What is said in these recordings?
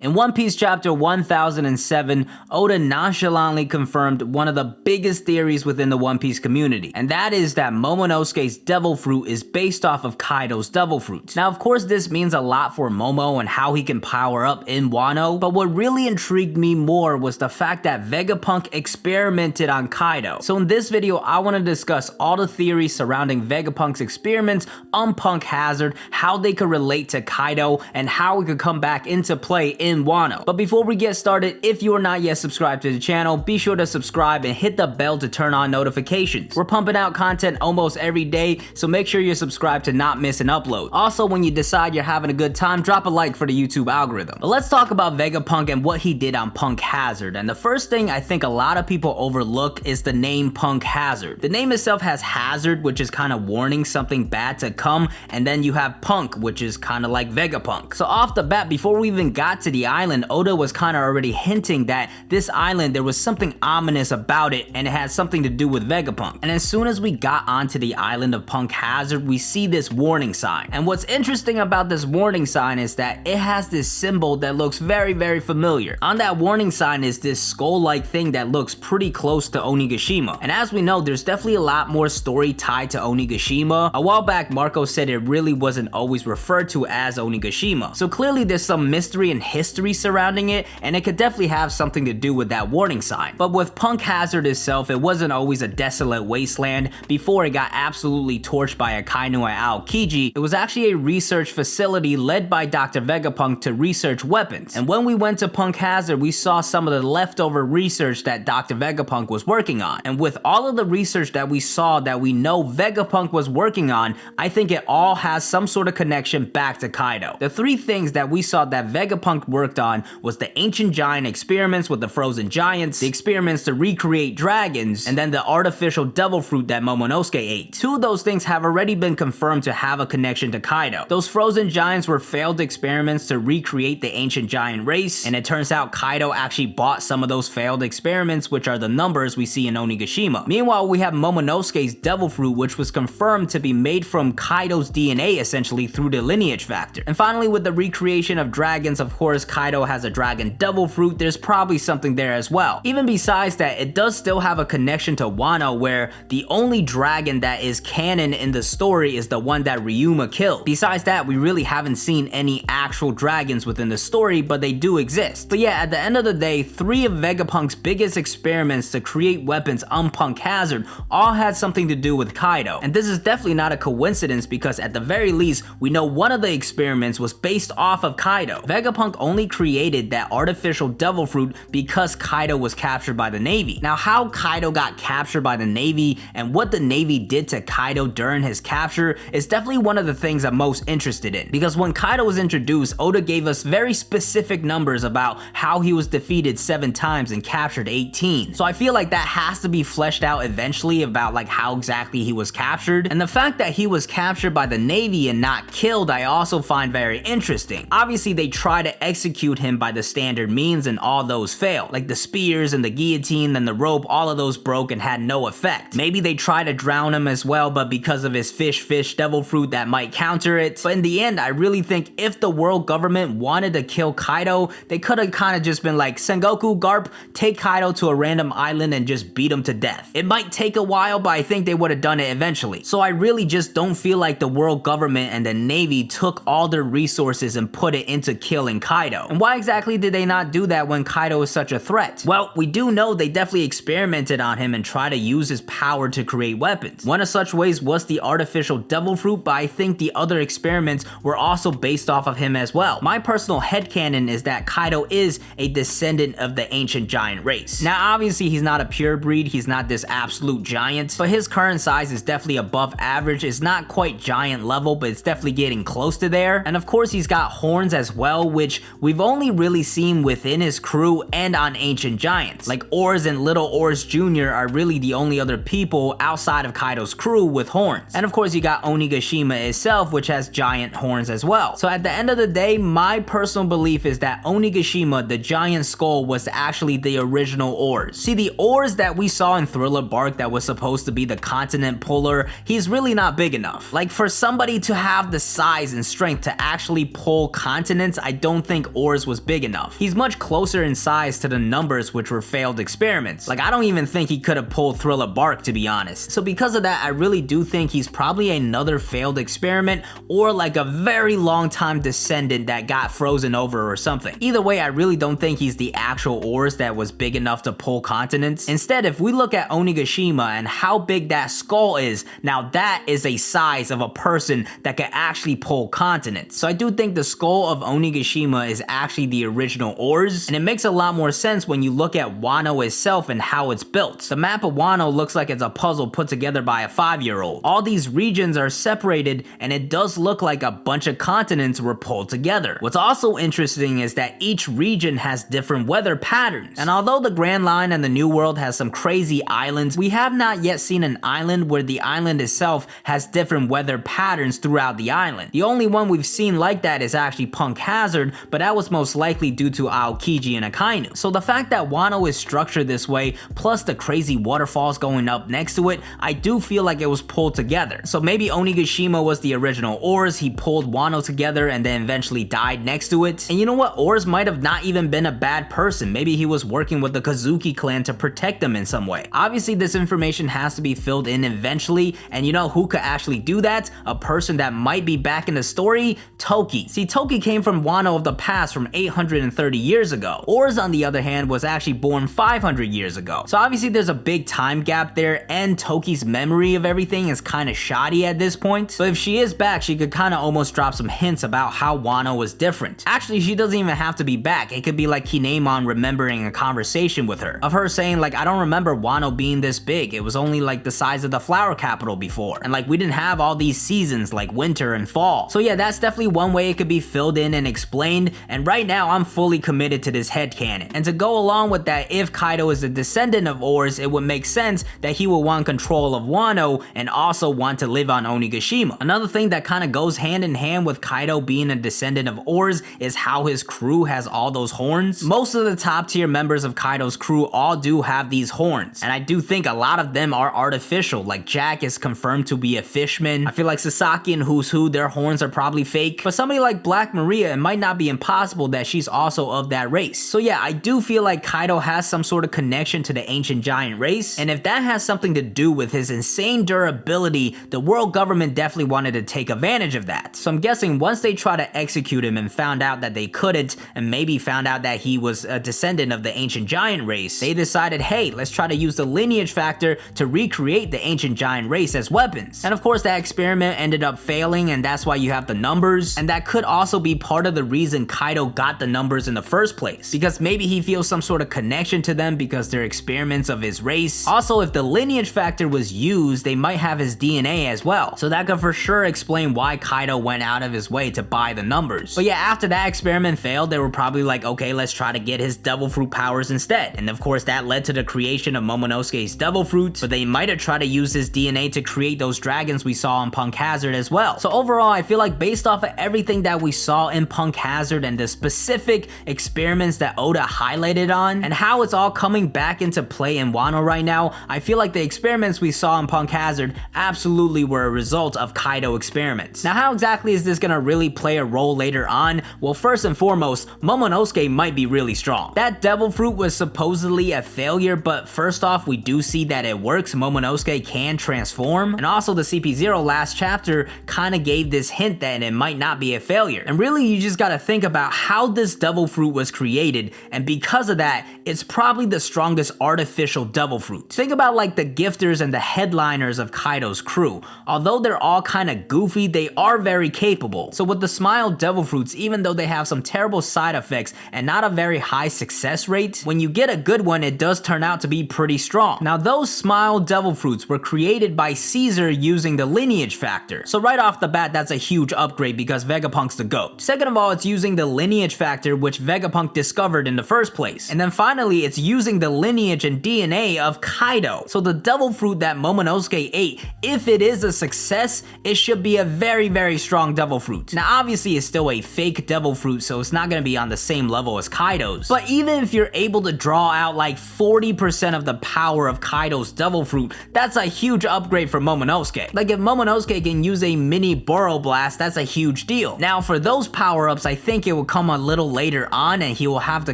In One Piece chapter 1007, Oda nonchalantly confirmed one of the biggest theories within the One Piece community, and that is that Momonosuke's Devil Fruit is based off of Kaido's Devil Fruit. Now, of course, this means a lot for Momo and how he can power up in Wano, but what really intrigued me more was the fact that Vegapunk experimented on Kaido. So in this video, I want to discuss all the theories surrounding Vegapunk's experiments on Punk Hazard, how they could relate to Kaido, and how it could come back into play in Wano. But before we get started, if you are not yet subscribed to the channel, be sure to subscribe and hit the bell to turn on notifications. We're pumping out content almost every day, so make sure you're subscribed to not miss an upload. Also, when you decide you're having a good time, drop a like for the YouTube algorithm. But let's talk about Vegapunk and what he did on Punk Hazard. And the first thing I think a lot of people overlook is the name Punk Hazard. The name itself has hazard, which is kind of warning something bad to come, and then you have Punk, which is kind of like Vegapunk. So off the bat, before we even got to the island, Oda was kind of already hinting that this island, there was something ominous about it, and it had something to do with Vegapunk. And as soon as we got onto the island of Punk Hazard, we see this warning sign. And what's interesting about this warning sign is that it has this symbol that looks very, very familiar. On that warning sign is this skull-like thing that looks pretty close to Onigashima. And as we know, there's definitely a lot more story tied to Onigashima. A while back, Marco said it really wasn't always referred to as Onigashima. So clearly there's some mystery and history surrounding it, and it could definitely have something to do with that warning sign. But with Punk Hazard itself, it wasn't always a desolate wasteland before it got absolutely torched by Akainu and Aokiji. It was actually a research facility led by Dr. Vegapunk to research weapons. And when we went to Punk Hazard, we saw some of the leftover research that Dr. Vegapunk was working on. And with all of the research that we saw that we know Vegapunk was working on, I think it all has some sort of connection back to Kaido. The three things that we saw that Vegapunk worked on was the ancient giant experiments with the frozen giants, the experiments to recreate dragons, and then the artificial devil fruit that Momonosuke ate. Two of those things have already been confirmed to have a connection to Kaido. Those frozen giants were failed experiments to recreate the ancient giant race, and it turns out Kaido actually bought some of those failed experiments, which are the numbers we see in Onigashima. Meanwhile, we have Momonosuke's devil fruit, which was confirmed to be made from Kaido's DNA essentially through the lineage factor. And finally, with the recreation of dragons, of course, Kaido has a dragon devil fruit. There's probably something there as well. Even besides that, it does still have a connection to Wano, where the only dragon that is canon in the story is the one that Ryuma killed. Besides that, we really haven't seen any actual dragons within the story, but they do exist. But yeah, at the end of the day, three of Vegapunk's biggest experiments to create weapons on Punk Hazard all had something to do with Kaido. And this is definitely not a coincidence, because at the very least, we know one of the experiments was based off of Kaido. Vegapunk only created that artificial devil fruit because Kaido was captured by the Navy. Now, how Kaido got captured by the Navy and what the Navy did to Kaido during his capture is definitely one of the things I'm most interested in, because when Kaido was introduced, Oda gave us very specific numbers about how he was defeated 7 times and captured 18. So I feel like that has to be fleshed out eventually about like how exactly he was captured. And the fact that he was captured by the Navy and not killed, I also find very interesting. Obviously, they try to execute him by the standard means and all those failed. Like the spears and the guillotine and the rope, all of those broke and had no effect. Maybe they try to drown him as well, but because of his fish devil fruit, that might counter it. But in the end, I really think if the world government wanted to kill Kaido, they could have kind of just been like, Sengoku, Garp, take Kaido to a random island and just beat him to death. It might take a while, but I think they would have done it eventually. So I really just don't feel like the world government and the Navy took all their resources and put it into killing Kaido. And why exactly did they not do that when Kaido is such a threat? Well, we do know they definitely experimented on him and tried to use his power to create weapons. One of such ways was the artificial devil fruit, but I think the other experiments were also based off of him as well. My personal headcanon is that Kaido is a descendant of the ancient giant race. Now, obviously, he's not a pure breed, he's not this absolute giant, but his current size is definitely above average. It's not quite giant level, but it's definitely getting close to there. And of course, he's got horns as well, which we've only really seen within his crew and on ancient giants. Like Oars and Little Oars Jr. are really the only other people outside of Kaido's crew with horns. And of course, you got Onigashima itself, which has giant horns as well. So at the end of the day, my personal belief is that Onigashima, the giant skull, was actually the original Oars. See, the Oars that we saw in Thriller Bark that was supposed to be the continent puller, he's really not big enough. Like, for somebody to have the size and strength to actually pull continents, I don't think ores was big enough. He's much closer in size to the numbers which were failed experiments. Like, I don't even think he could have pulled Thriller Bark, to be honest. So because of that, I really do think he's probably another failed experiment or like a very long time descendant that got frozen over or something. Either way, I really don't think he's the actual ores that was big enough to pull continents. Instead, if we look at Onigashima and how big that skull is, now that is a size of a person that can actually pull continents. So I do think the skull of Onigashima is actually the original ores, and it makes a lot more sense when you look at Wano itself and how it's built. The map of Wano looks like it's a puzzle put together by a 5-year-old. All these regions are separated, and it does look like a bunch of continents were pulled together. What's also interesting is that each region has different weather patterns, and although the Grand Line and the New World has some crazy islands, we have not yet seen an island where the island itself has different weather patterns throughout the island. The only one we've seen like that is actually Punk Hazard, but that was most likely due to Aokiji and Akainu. So the fact that Wano is structured this way, plus the crazy waterfalls going up next to it, I do feel like it was pulled together. So maybe Onigashima was the original ores, he pulled Wano together and then eventually died next to it. And you know what, Ores might have not even been a bad person. Maybe he was working with the Kazuki clan to protect them in some way. Obviously this information has to be filled in eventually, and you know who could actually do that? A person that might be back in the story? Toki. See, Toki came from Wano of the past from 830 years ago. Ores, on the other hand, was actually born 500 years ago. So obviously there's a big time gap there, and Toki's memory of everything is kind of shoddy at this point. So if she is back, she could kind of almost drop some hints about how Wano was different. Actually, she doesn't even have to be back. It could be like Kinemon remembering a conversation with her, of her saying like, I don't remember Wano being this big. It was only like the size of the flower capital before. And like, we didn't have all these seasons like winter and fall. So yeah, that's definitely one way it could be filled in and explained. And right now, I'm fully committed to this headcanon. And to go along with that, if Kaido is a descendant of Ores, it would make sense that he would want control of Wano and also want to live on Onigashima. Another thing that kind of goes hand in hand with Kaido being a descendant of Ores is how his crew has all those horns. Most of the top tier members of Kaido's crew all do have these horns, and I do think a lot of them are artificial. Like Jack is confirmed to be a fishman. I feel like Sasaki and Who's Who, their horns are probably fake. For somebody like Black Maria, it might not be impossible that she's also of that race. So yeah, I do feel like Kaido has some sort of connection to the ancient giant race, and if that has something to do with his insane durability, the world government definitely wanted to take advantage of that. So I'm guessing once they try to execute him and found out that they couldn't, and maybe found out that he was a descendant of the ancient giant race, they decided, hey, let's try to use the lineage factor to recreate the ancient giant race as weapons. And of course that experiment ended up failing, and that's why you have the numbers, and that could also be part of the reason Kaido got the numbers in the first place, because maybe he feels some sort of connection to them because they're experiments of his race. Also, if the lineage factor was used, they might have his DNA as well, so that could for sure explain why Kaido went out of his way to buy the numbers. But yeah, after that experiment failed, they were probably like, okay, let's try to get his devil fruit powers instead. And of course that led to the creation of Momonosuke's devil fruit, but they might have tried to use his DNA to create those dragons we saw in Punk Hazard as well. So overall, I feel like based off of everything that we saw in Punk Hazard and the specific experiments that Oda highlighted on, and how it's all coming back into play in Wano right now, I feel like the experiments we saw in Punk Hazard absolutely were a result of Kaido experiments. Now, how exactly is this gonna really play a role later on? Well, first and foremost, Momonosuke might be really strong. That devil fruit was supposedly a failure, but first off, we do see that it works. Momonosuke can transform, and also the CP0 last chapter kind of gave this hint that it might not be a failure. And really, you just gotta think about how this devil fruit was created, and because of that, it's probably the strongest artificial devil fruit. Think about like the gifters and the headliners of Kaido's crew. Although they're all kind of goofy, they are very capable. So with the Smile devil fruits, even though they have some terrible side effects and not a very high success rate, when you get a good one, it does turn out to be pretty strong. Now, those Smile devil fruits were created by Caesar using the lineage factor. So right off the bat, that's a huge upgrade because Vegapunk's the GOAT. Second of all, it's using the lineage factor which Vegapunk discovered in the first place. And then finally, it's using the lineage and DNA of Kaido. So the devil fruit that Momonosuke ate, if it is a success, it should be a very, very strong devil fruit. Now, obviously, it's still a fake devil fruit, so it's not going to be on the same level as Kaido's. But even if you're able to draw out like 40% of the power of Kaido's devil fruit, that's a huge upgrade for Momonosuke. Like if Momonosuke can use a mini Boro Blast, that's a huge deal. Now, for those power-ups, I think it will come a little later on and he will have to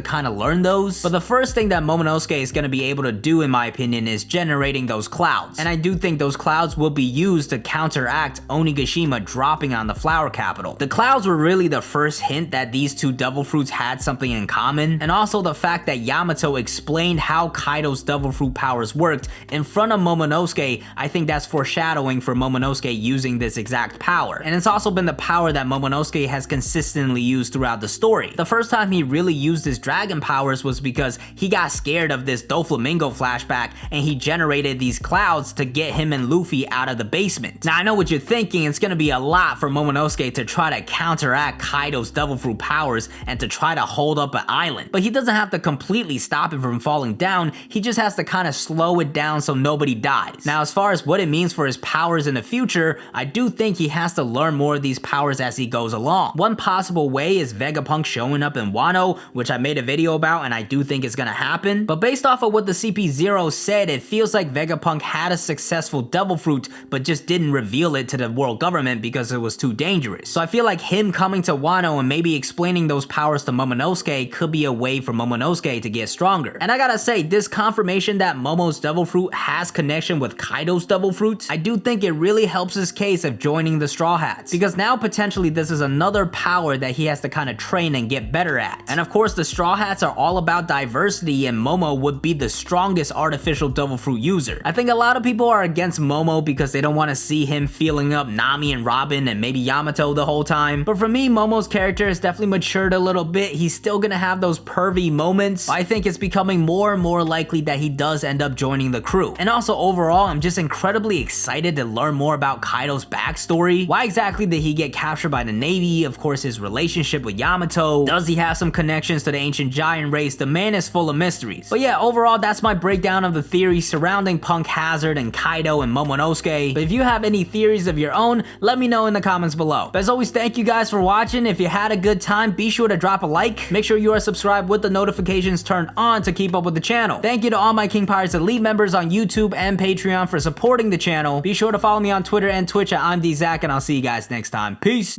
kind of learn those. But the first thing that Momonosuke is going to be able to do, in my opinion, is generating those clouds. And I do think those clouds will be used to counteract Onigashima dropping on the flower capital. The clouds were really the first hint that these two devil fruits had something in common, and also the fact that Yamato explained how Kaido's devil fruit powers worked in front of Momonosuke. I think that's foreshadowing for Momonosuke using this exact power. And it's also been the power that Momonosuke has consistently used throughout the story. The first time he really used his dragon powers was because he got scared of this Doflamingo flashback and he generated these clouds to get him and Luffy out of the basement. Now I know what you're thinking, it's gonna be a lot for Momonosuke to try to counteract Kaido's devil fruit powers and to try to hold up an island. But he doesn't have to completely stop it from falling down, he just has to kind of slow it down so nobody dies. Now as far as what it means for his powers in the future, I do think he has to learn more of these powers as he goes along. One possible way is Vegapunk showing up in Wano, which I made a video about and I do think is gonna happen. But based off of what the CP0 said, it feels like Vegapunk had a successful devil fruit but just didn't reveal it to the world government because it was too dangerous. So I feel like him coming to Wano and maybe explaining those powers to Momonosuke could be a way for Momonosuke to get stronger. And I gotta say, this confirmation that Momo's devil fruit has connection with Kaido's devil fruit, I do think it really helps his case of joining the Straw Hats, because now potentially this is another power that he has to kind of train and get better at. And of course the Straw Hats are all about diversity and Momo would be the strongest artificial devil fruit user. I think a lot of people are against Momo because they don't want to see him feeling up Nami and Robin and maybe Yamato the whole time. But for me, Momo's character has definitely matured a little bit. He's still gonna have those pervy moments, but I think it's becoming more and more likely that he does end up joining the crew. And also overall, I'm just incredibly excited to learn more about Kaido's backstory. Why exactly did he get captured by the Navy? Of course, his relationship with Yamato. Does he have some connections to the ancient giant race? The man is full of mysteries. But yeah, overall, that's my breakdown of the theories surrounding Punk Hazard and Kaido and Momonosuke. But if you have any theories of your own, let me know in the comments below. But as always, thank you guys for watching. If you had a good time, be sure to drop a like. Make sure you are subscribed with the notifications turned on to keep up with the channel. Thank you to all my King Pirates Elite members on YouTube and Patreon for supporting the channel. Be sure to follow me on Twitter and Twitch at I'mDZach, and I'll see you guys next time. Peace!